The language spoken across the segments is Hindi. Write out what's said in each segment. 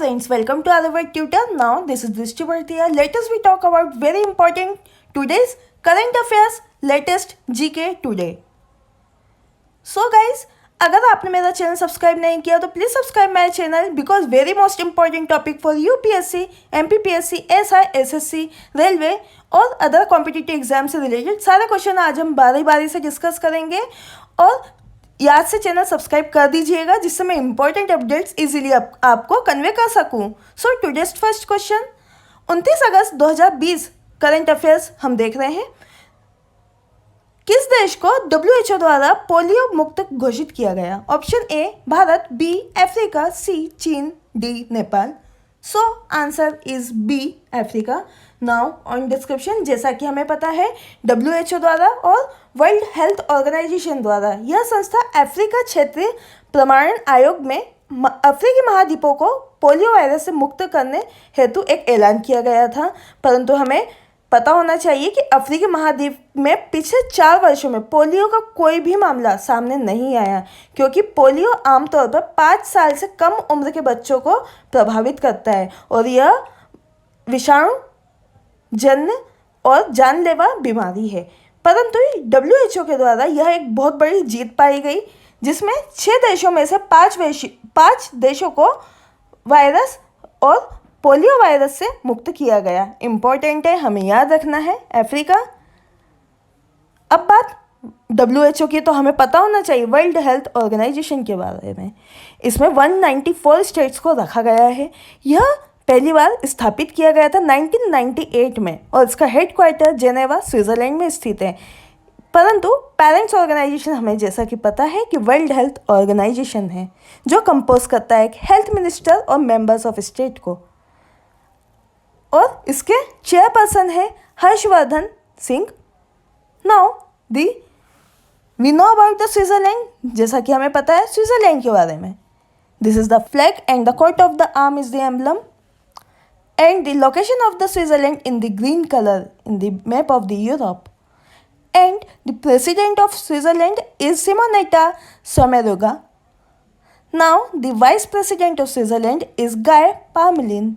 friends, welcome to Arabic Tutor. Now this is Drishti Bhartiya. Let us we talk about very important today's current affairs, latest GK today. So guys, अगर आपने मेरा चैनल सब्सक्राइब नहीं किया तो please subscribe my channel because very most important topic for UPSC, MPPSC, SI, SSC, railway और अदर कॉम्पिटिटिव एग्जाम से रिलेटेड सारे क्वेश्चन आज हम बारी बारी से डिस्कस करेंगे और याद से चैनल सब्सक्राइब कर दीजिएगा जिससे मैं इंपॉर्टेंट अपडेट्स इजीली आपको कन्वे कर सकूं। सो टुडेस्ट फर्स्ट क्वेश्चन 29 अगस्त 2020 करंट अफेयर्स हम देख रहे हैं। किस देश को WHO द्वारा पोलियो मुक्त घोषित किया गया? Option A Bharat, B Africa, C चीन, D Nepal. So answer is B Africa. Now on description, जैसा कि हमें पता है WHO द्वारा और वर्ल्ड हेल्थ ऑर्गेनाइजेशन द्वारा यह संस्था अफ्रीका क्षेत्रीय प्रमाणन आयोग में अफ्रीकी महाद्वीपों को पोलियो वायरस से मुक्त करने हेतु एक ऐलान किया गया था। परंतु हमें पता होना चाहिए कि अफ्रीकी महाद्वीप में पिछले 4 वर्षों में पोलियो का कोई भी मामला सामने नहीं आया, क्योंकि पोलियो आमतौर पर 5 साल से कम उम्र के बच्चों को प्रभावित करता है और यह विषाणु जन्य और जानलेवा बीमारी है। परंतु WHO के द्वारा यह एक बहुत बड़ी जीत पाई गई, जिसमें 6 देशों में से 5 देशों को वायरस और पोलियो वायरस से मुक्त किया गया। इम्पोर्टेंट है, हमें याद रखना है अफ्रीका। अब बात WHO की, तो हमें पता होना चाहिए वर्ल्ड हेल्थ ऑर्गेनाइजेशन के बारे में। इसमें 194 स्टेट्स को रखा गया है। यह पहली बार स्थापित किया गया था 1998 में और इसका हेडक्वार्टर जेनेवा, स्विट्जरलैंड में स्थित है। परंतु पेरेंट्स ऑर्गेनाइजेशन हमें जैसा कि पता है कि वर्ल्ड हेल्थ ऑर्गेनाइजेशन है, जो कंपोज करता है एक हेल्थ मिनिस्टर और मेंबर्स ऑफ स्टेट को, और इसके चेयरपर्सन है Harshvardhan Singh. Now we know about the Switzerland, जैसा कि हमें पता है स्विट्जरलैंड के बारे में। This is the flag and the coat of the arm is the emblem and the location of the Switzerland in the green color in the map of the Europe. And the president of Switzerland is Simonetta Sommaruga. Now the vice president of Switzerland is Guy Parmelin.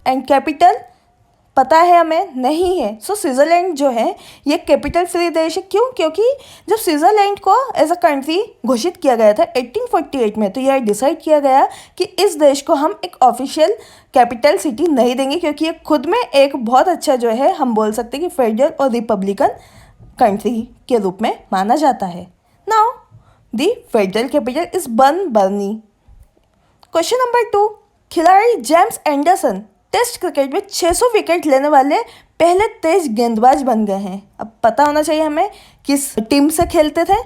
And capital पता है हमें नहीं है। सो स्विट्ज़रलैंड जो है ये कैपिटल फ्री देश है। क्यों? क्योंकि जब स्विट्ज़रलैंड को एज अ कंट्री घोषित किया गया था 1848 में, तो यह डिसाइड किया गया कि इस देश को हम एक ऑफिशियल कैपिटल सिटी नहीं देंगे, क्योंकि ये खुद में एक बहुत अच्छा जो है हम बोल सकते हैं कि फेडरल और रिपब्लिकन कंट्री के रूप में माना जाता है। Now the federal capital is Bern. Question number 2, खिलाड़ी जेम्स एंडरसन टेस्ट क्रिकेट में 600 विकेट लेने वाले पहले तेज गेंदबाज बन गए हैं। अब पता होना चाहिए हमें किस टीम से खेलते थे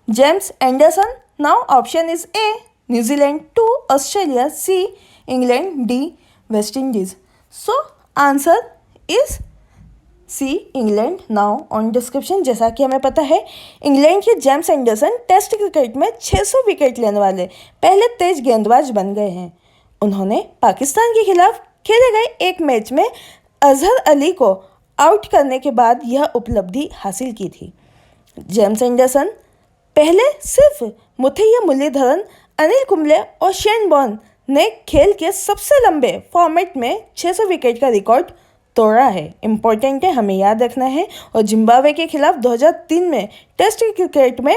James Anderson. Now option is A न्यूजीलैंड, 2 Australia, C England, D West Indies. So answer is C England. Now on description, जैसा कि हमें पता है इंग्लैंड के जेम्स एंडरसन टेस्ट क्रिकेट में 600 विकेट लेने वाले पहले तेज गेंदबाज बन गए हैं। उन्होंने पाकिस्तान के खिलाफ खेले गए एक मैच में अजहर अली को आउट करने के बाद यह उपलब्धि हासिल की थी। जेम्स एंडरसन पहले सिर्फ मुथैया मुरलीधरन, अनिल कुंबले और शेन बॉर्न ने खेल के सबसे लंबे फॉर्मेट में 600 विकेट का रिकॉर्ड तोड़ा है। इम्पोर्टेंट है, हमें याद रखना है। और जिम्बाब्वे के खिलाफ 2003 में टेस्ट क्रिकेट में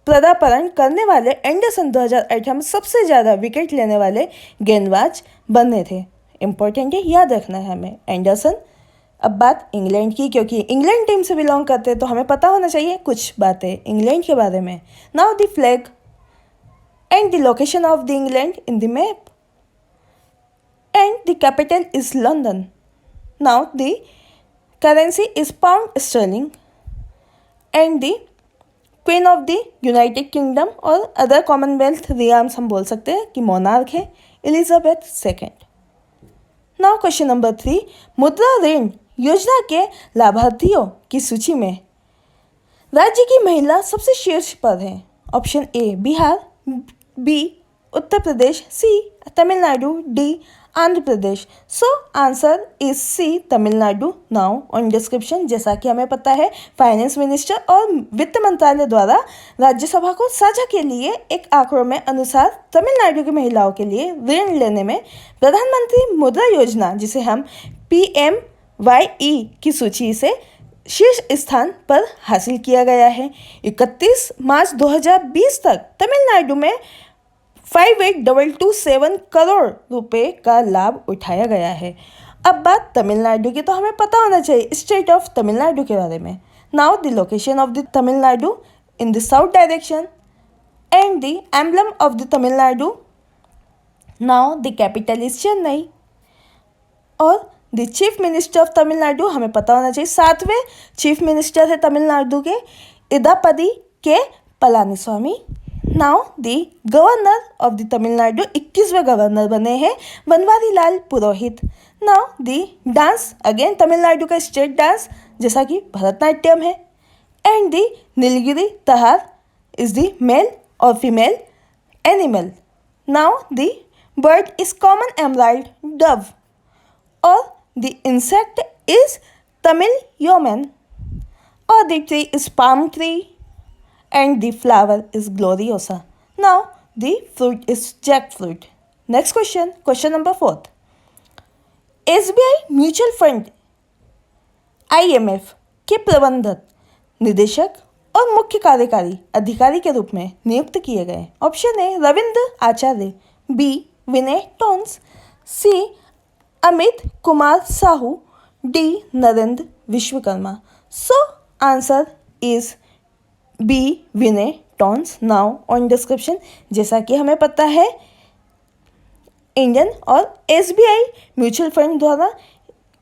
पदार्पण करने वाले एंडरसन 2018 में सबसे ज़्यादा विकेट लेने वाले गेंदबाज बने थे। इम्पोर्टेंट है, याद रखना है हमें एंडरसन। अब बात इंग्लैंड की, क्योंकि इंग्लैंड टीम से बिलोंग करते हैं तो हमें पता होना चाहिए कुछ बातें इंग्लैंड के बारे में। Now the flag and the location of the England in the map and the capital is London. Now the currency is pound sterling and the queen of the United kingdom और अदर कॉमनवेल्थ रियाम्स हम बोल सकते हैं कि मोनार्क है Elizabeth second. Now question number 3, मुद्रा ऋण योजना के लाभार्थियों की सूची में राज्य की महिला सबसे शीर्ष पर है। Option A Bihar, B Uttar Pradesh, C Tamil Nadu, D Andhra Pradesh. So answer is C Tamil Nadu. Now on description, जैसा कि हमें पता है फाइनेंस मिनिस्टर और वित्त मंत्रालय द्वारा राज्यसभा को साझा के लिए एक आंकड़ों में अनुसार तमिलनाडु की महिलाओं के लिए ऋण लेने में प्रधानमंत्री मुद्रा योजना, जिसे हम PMYE की सूची से शीर्ष स्थान पर हासिल किया गया है। 31 मार्च 2020 तक तमिलनाडु में 58,227 करोड़ रुपए का लाभ उठाया गया है। अब बात तमिलनाडु की, तो हमें पता होना चाहिए स्टेट ऑफ तमिलनाडु के बारे में। Now the location of the Tamil Nadu in the south direction and the emblem of the Tamil Nadu. Now the capital is Chennai. और the chief minister of Tamil Nadu, हमें पता होना चाहिए 7वें चीफ मिनिस्टर है तमिलनाडु के Edappadi K Palaniswami. Now the governor of the Tamil Nadu, 21वें गवर्नर बने हैं Banwari Lal Purohit. Now the dance, again Tamil Nadu का स्टेट डांस जैसा कि भरतनाट्यम है। एंड द नीलगिरी तहार इज द मेल और female animal. Now the bird is common emerald Dove और the insect is Tamil yeoman, or the tree is palm tree and the flower is gloriosa. Now the fruit is jackfruit. Next question, question number 4. SBI mutual fund IMF के प्रबंधक, निदेशक और मुख्य कार्यकारी अधिकारी के रूप में नियुक्त किए गए। Option A Ravindra Acharya, B Vinay Tonse, C Amit Kumar Sahu, D Narendra Vishwakarma. So answer is B Vinay Tonse. Now on description, जैसा कि हमें पता है इंडियन और SBI म्यूचुअल फंड द्वारा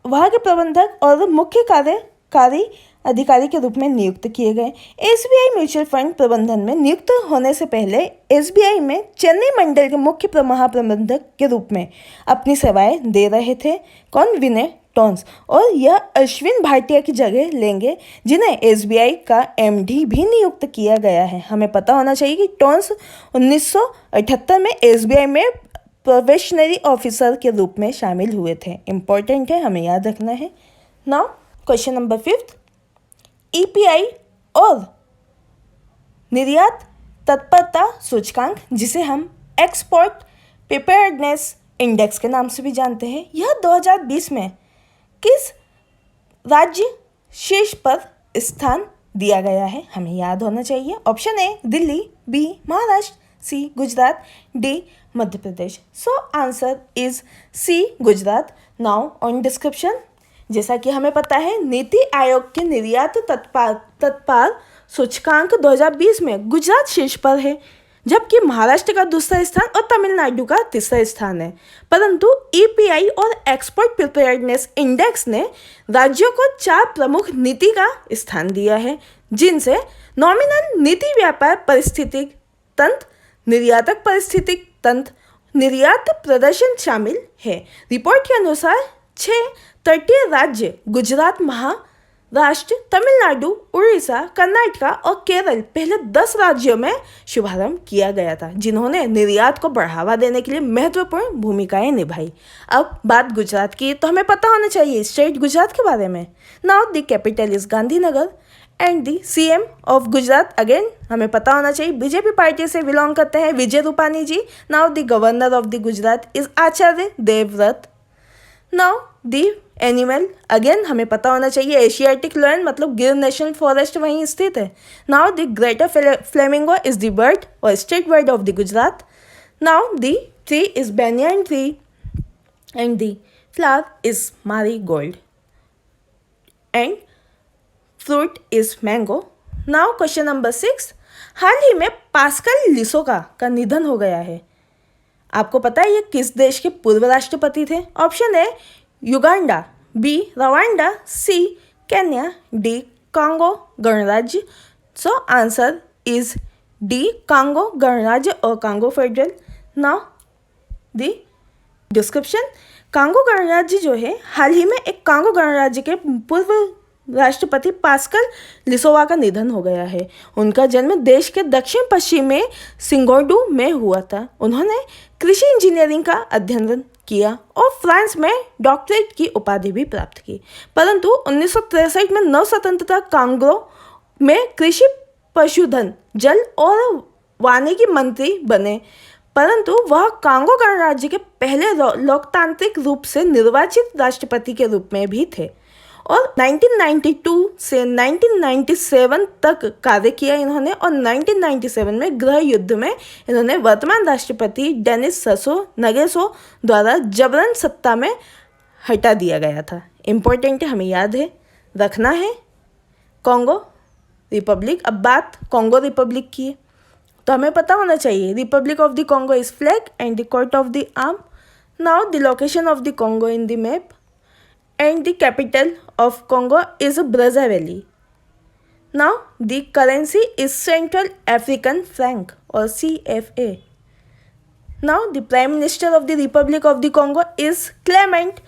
वहाँ के प्रबंधक और मुख्य कार्यकारी अधिकारी के रूप में नियुक्त किए गए। SBI म्यूचुअल फंड प्रबंधन में नियुक्त होने से पहले SBI में चेन्नई मंडल के मुख्य महाप्रबंधक के रूप में अपनी सेवाएं दे रहे थे कौन, विनय टोन्स। और यह अश्विन भाटिया की जगह लेंगे, जिन्हें SBI का MD भी नियुक्त किया गया है। हमें पता होना चाहिए कि टोन्स 1978 में SBI में प्रोबेशनरी ऑफिसर के रूप में शामिल हुए थे। इम्पोर्टेंट है, हमें याद रखना है। नाउ क्वेश्चन नंबर 5, EPI और निर्यात तत्परता सूचकांक, जिसे हम एक्सपोर्ट प्रिपेयर्डनेस इंडेक्स के नाम से भी जानते हैं, यह 2020 में किस राज्य शीर्ष पर स्थान दिया गया है, हमें याद होना चाहिए। Option A Delhi, B Maharashtra, C Gujarat, D Madhya Pradesh. So answer is C Gujarat. Now on description, जैसा कि हमें पता है नीति आयोग के निर्यात तत्पार सूचकांक 2020 में गुजरात शीर्ष पर है, जबकि महाराष्ट्र का दूसरा स्थान और तमिलनाडु का तीसरा स्थान है। परंतु EPI और एक्सपोर्ट प्रिपेयर्डनेस इंडेक्स ने राज्यों को 4 प्रमुख नीति का स्थान दिया है, जिनसे नॉमिनल नीति व्यापार परिस्थितिक तंत्र, निर्यातक परिस्थितिक तंत्र, निर्यात प्रदर्शन शामिल है। रिपोर्ट के अनुसार 6 तटीय राज्य गुजरात, महाराष्ट्र, तमिलनाडु, उड़ीसा, कर्नाटका और केरल पहले 10 राज्यों में शुभारंभ किया गया था, जिन्होंने निर्यात को बढ़ावा देने के लिए महत्वपूर्ण भूमिकाएं निभाई। अब बात गुजरात की, तो हमें पता होना चाहिए स्टेट गुजरात के बारे में। Now the capital is Gandhinagar and the CM of Gujarat, again हमें पता होना चाहिए बीजेपी पार्टी से बिलोंग करते हैं Vijay Rupani ji. Now the governor of the Gujarat is Acharya Devvrat. Now the animal, again हमें पता होना चाहिए एशियाटिक लायन मतलब गिर नेशनल फॉरेस्ट वहीं स्थित है। Now the greater flamingo is the bird और state bird of the Gujarat. Now the tree is banyan tree and the flower is marigold and fruit is mango. Now question number 6, हाल ही में पास्कल लिसोका का निधन हो गया है। आपको पता है ये किस देश के पूर्व राष्ट्रपति थे? Option A Uganda, B Rwanda, C Kenya, D Congo गणराज्य। So answer is D Congo गणराज्य और Congo federal. Now the description, Congo गणराज्य जो है हाल ही में एक कांगो गणराज्य के पूर्व राष्ट्रपति पास्कल लिसोवा का निधन हो गया है। उनका जन्म देश के दक्षिण पश्चिम में सिंगोडू में हुआ था। उन्होंने कृषि इंजीनियरिंग का अध्ययन किया और फ्रांस में डॉक्टरेट की उपाधि भी प्राप्त की, परंतु 1963 में नव स्वतंत्रता कांगो में कृषि, पशुधन, जल और वानिकी मंत्री बने, परंतु वह कांगो गणराज्य के पहले लोकतांत्रिक रूप से निर्वाचित राष्ट्रपति के रूप में भी थे और 1992 से 1997 तक कार्य किया इन्होंने और 1997 में गृह युद्ध में इन्होंने वर्तमान राष्ट्रपति डेनिस ससो नगेसो द्वारा जबरन सत्ता में हटा दिया गया था। इम्पोर्टेंट है, हमें याद है, रखना है। कॉन्गो रिपब्लिक, अब बात कॉन्गो रिपब्लिक की है तो हमें पता होना चाहिए Republic of the Congo is flag and the coat of the arm. Now the location of the Congo in the map and the capital of Congo is Brazzaville. Now the currency is Central African franc or CFA. Now the Prime Minister of the Republic of the Congo is Clement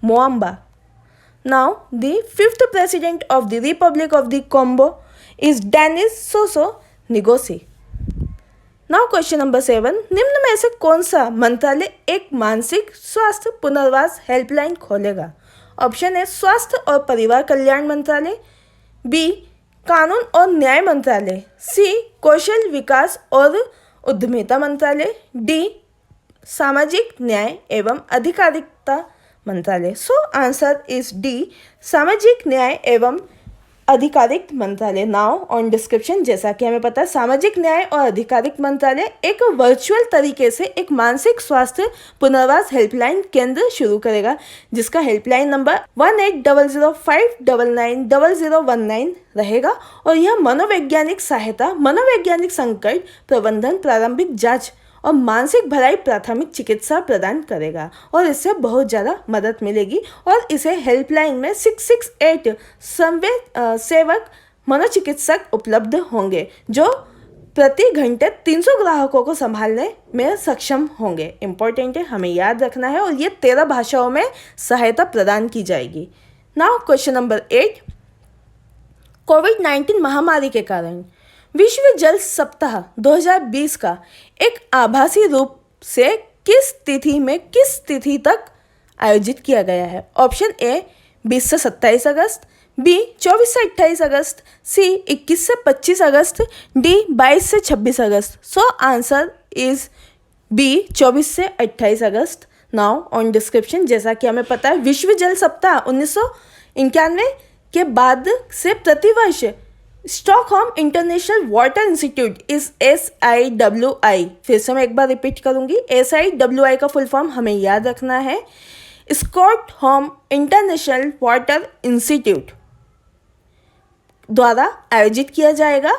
Mwamba. Now the fifth President of the Republic of the Congo is Denis Sassou Nguesso. Now question number 7, निम्न में से कौन सा मंत्रालय एक मानसिक स्वास्थ्य पुनर्वास हेल्पलाइन खोलेगा? ऑप्शन है स्वास्थ्य और परिवार कल्याण मंत्रालय, बी कानून और न्याय मंत्रालय, सी कौशल विकास और उद्यमिता मंत्रालय, डी सामाजिक न्याय एवं अधिकारिता मंत्रालय। सो आंसर इज डी सामाजिक न्याय एवं आधिकारिक मंत्रालय। नाउ ऑन डिस्क्रिप्शन, जैसा कि हमें पता है सामाजिक न्याय और आधिकारिक मंत्रालय एक वर्चुअल तरीके से एक मानसिक स्वास्थ्य पुनर्वास हेल्पलाइन केंद्र शुरू करेगा जिसका हेल्पलाइन नंबर 180059990019 रहेगा और यह मनोवैज्ञानिक सहायता, मनोवैज्ञानिक संकट प्रबंधन, प्रारंभिक जांच और मानसिक भलाई प्राथमिक चिकित्सा प्रदान करेगा और इससे बहुत ज़्यादा मदद मिलेगी और इसे हेल्पलाइन में 668 सेवक मनोचिकित्सक उपलब्ध होंगे जो प्रति घंटे 300 ग्राहकों को संभालने में सक्षम होंगे। इम्पोर्टेंट है, हमें याद रखना है और ये 13 भाषाओं में सहायता प्रदान की जाएगी। नाउ क्वेश्चन नंबर 8, कोविड-19 महामारी के कारण विश्व जल सप्ताह 2020 का एक आभासी रूप से किस तिथि में किस तिथि तक आयोजित किया गया है? ऑप्शन ए 20 से 27 अगस्त, बी 24 से 28 अगस्त, सी 21 से 25 अगस्त, डी 22 से 26 अगस्त। सो आंसर इज बी 24 से 28 अगस्त। नाउ ऑन डिस्क्रिप्शन, जैसा कि हमें पता है विश्व जल सप्ताह 1991 के बाद से प्रतिवर्ष स्टॉकहोम इंटरनेशनल वाटर इंस्टीट्यूट इस SIWI, फिर से मैं एक बार रिपीट करूंगी, SIWI का फुल फॉर्म हमें याद रखना है, स्टॉकहोम इंटरनेशनल वाटर इंस्टीट्यूट द्वारा आयोजित किया जाएगा।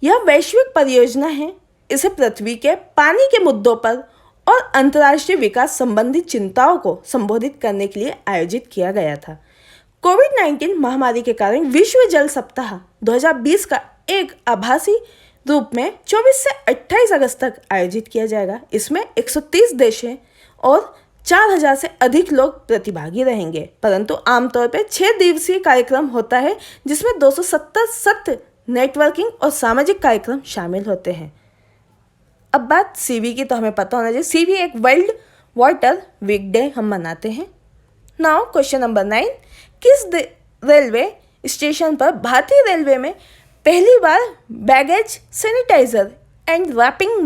यह वैश्विक परियोजना है। इसे पृथ्वी के पानी के मुद्दों पर और अंतर्राष्ट्रीय विकास संबंधी चिंताओं को संबोधित करने के लिए आयोजित किया गया था। कोविड-19 महामारी के कारण विश्व जल सप्ताह 2020 का एक आभासी रूप में 24 से 28 अगस्त तक आयोजित किया जाएगा। इसमें 130 देश हैं और 4000 से अधिक लोग प्रतिभागी रहेंगे, परंतु आमतौर पर 6 दिवसीय कार्यक्रम होता है जिसमें 270 सत्र, नेटवर्किंग और सामाजिक कार्यक्रम शामिल होते हैं। अब बात सीवी की, तो हमें पता होना चाहिए सीवी एक वर्ल्ड वाटर वीक डे हम मनाते हैं। नाउ क्वेश्चन नंबर 9, किस रेलवे स्टेशन पर भारतीय रेलवे में पहली बार baggage sanitiser and wrapping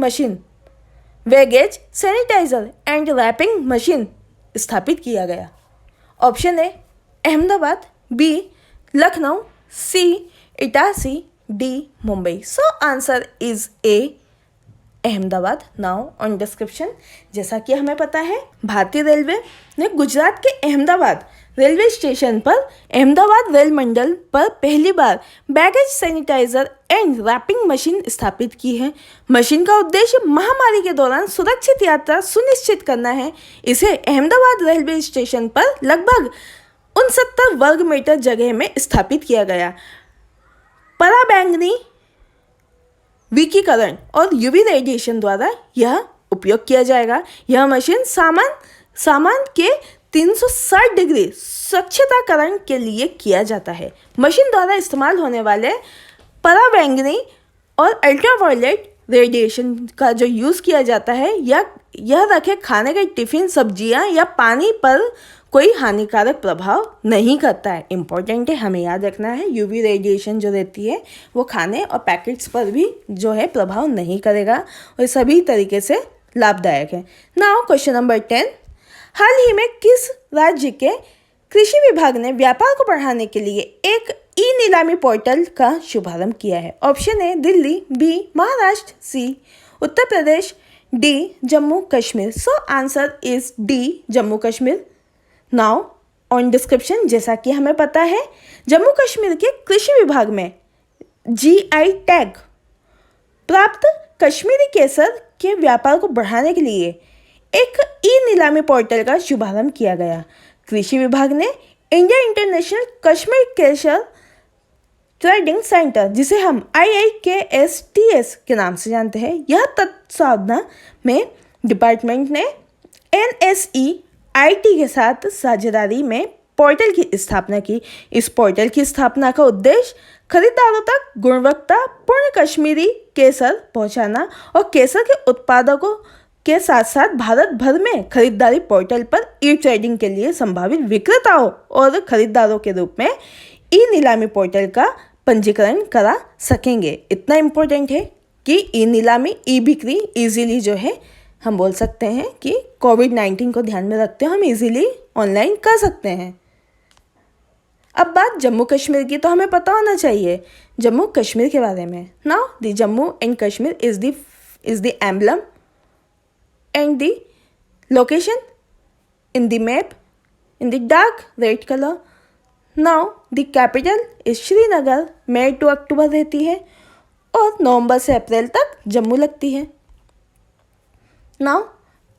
machine स्थापित किया गया? Option A Ahmedabad, B Lucknow, C Itarsi, D Mumbai. So answer is A Ahmedabad. Now on description, जैसा कि हमें पता है भारतीय रेलवे ने गुजरात के अहमदाबाद रेलवे स्टेशन पर अहमदाबाद रेल मंडल पर पहली बार baggage sanitiser and wrapping machine स्थापित की है। मशीन का उद्देश्य महामारी के दौरान सुरक्षित यात्रा सुनिश्चित करना है। इसे अहमदाबाद रेलवे स्टेशन पर लगभग 69 वर्ग मीटर जगह में स्थापित किया गया। पराबैंगनी विकिरण और यूवी रेडिएशन द्वारा यह उपयोग किया जाएगा। यह मशीन सामान के 360 डिग्री स्वच्छताकरण के लिए किया जाता है। मशीन द्वारा इस्तेमाल होने वाले पराबैंगनी और अल्ट्रावायलेट रेडिएशन का जो यूज़ किया जाता है यह रखे खाने के टिफ़िन, सब्जियां या पानी पर कोई हानिकारक प्रभाव नहीं करता है। इम्पोर्टेंट है, हमें याद रखना है यूवी रेडिएशन जो रहती है वो खाने और पैकेट्स पर भी जो है प्रभाव नहीं करेगा और सभी तरीके से लाभदायक है। नाउ क्वेश्चन नंबर 10, हाल ही में किस राज्य के कृषि विभाग ने व्यापार को बढ़ाने के लिए एक ई नीलामी पोर्टल का शुभारंभ किया है? Option A Delhi, B Maharashtra, C Uttar Pradesh, D Jammu Kashmir. So answer is D Jammu Kashmir. Now on description, जैसा कि हमें पता है जम्मू कश्मीर के कृषि विभाग में GI टैग प्राप्त कश्मीरी केसर के व्यापार को बढ़ाने के लिए एक ई नीलामी पोर्टल का शुभारंभ किया गया। कृषि विभाग ने इंडिया इंटरनेशनल कश्मीर केसर ट्रेडिंग सेंटर, जिसे हम IIKSTS के नाम से जानते हैं, यह तत्वावधान में डिपार्टमेंट ने NSEIT के साथ साझेदारी में पोर्टल की स्थापना की। इस पोर्टल की स्थापना का उद्देश्य खरीदारों तक गुणवत्तापूर्ण कश्मीरी केसर पहुंचाना और केसर के उत्पादकों के साथ साथ भारत भर में खरीदारी पोर्टल पर ई ट्रेडिंग के लिए संभावित विक्रेताओं और खरीदारों के रूप में ई नीलामी पोर्टल का पंजीकरण करा सकेंगे। इतना इम्पोर्टेंट है कि ई नीलामी, ई बिक्री इजीली जो है हम बोल सकते हैं कि कोविड-19 को ध्यान में रखते हुए हम इजीली ऑनलाइन कर सकते हैं। अब बात जम्मू कश्मीर की, तो हमें पता होना चाहिए जम्मू कश्मीर के बारे में। Now the Jammu and Kashmir is the emblem and the location in the map in the dark red color. Now the capital is Srinagar. May to October रहती है और नवंबर से अप्रैल तक जम्मू लगती है। नाउ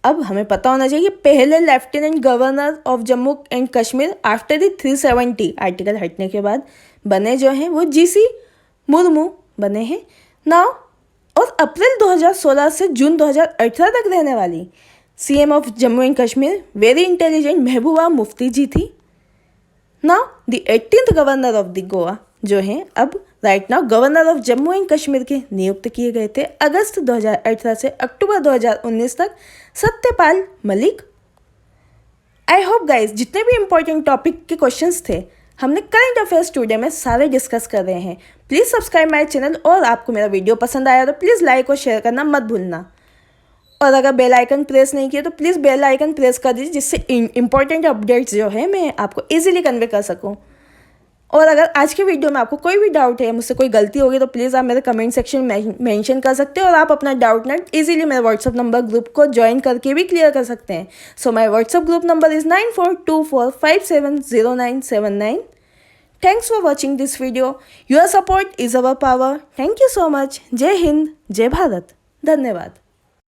अब हमें पता होना चाहिए पहले lieutenant governor of Jammu and Kashmir after the 370 article हटने के बाद बने जो हैं वो GC मुर्मू बने हैं। नाउ और अप्रैल 2016 से जून 2018 तक रहने वाली CM of Jammu and Kashmir very intelligent Mehbooba Mufti ji थी। Now the 18th governor of the Goa जो हैं अब right now governor of Jammu and Kashmir के नियुक्त किए गए थे अगस्त 2018 से अक्टूबर 2019 तक Satyapal Malik. I hope guys जितने भी इंपॉर्टेंट टॉपिक के क्वेश्चंस थे हमने करंट अफेयर्स टुडे में सारे डिस्कस कर रहे हैं। प्लीज़ सब्सक्राइब माय चैनल और आपको मेरा वीडियो पसंद आया तो प्लीज़ लाइक और शेयर करना मत भूलना। और अगर बेल आइकन प्रेस नहीं किया तो प्लीज़ बेल आइकन प्रेस कर दीजिए जिससे इंपॉर्टेंट अपडेट्स जो है मैं आपको इजीली कन्वे कर सकूं। और अगर आज के वीडियो में आपको कोई भी डाउट है, मुझसे कोई गलती होगी तो प्लीज़ आप मेरे कमेंट सेक्शन में मेंशन कर सकते हैं और आप अपना डाउट नेट इजीली मेरे व्हाट्सअप नंबर ग्रुप को ज्वाइन करके भी क्लियर कर सकते हैं। So my WhatsApp group number is 9424570979। Thanks for watching this video. Your support is our power. Thank you so much. जय हिंद, जय भारत। धन्यवाद।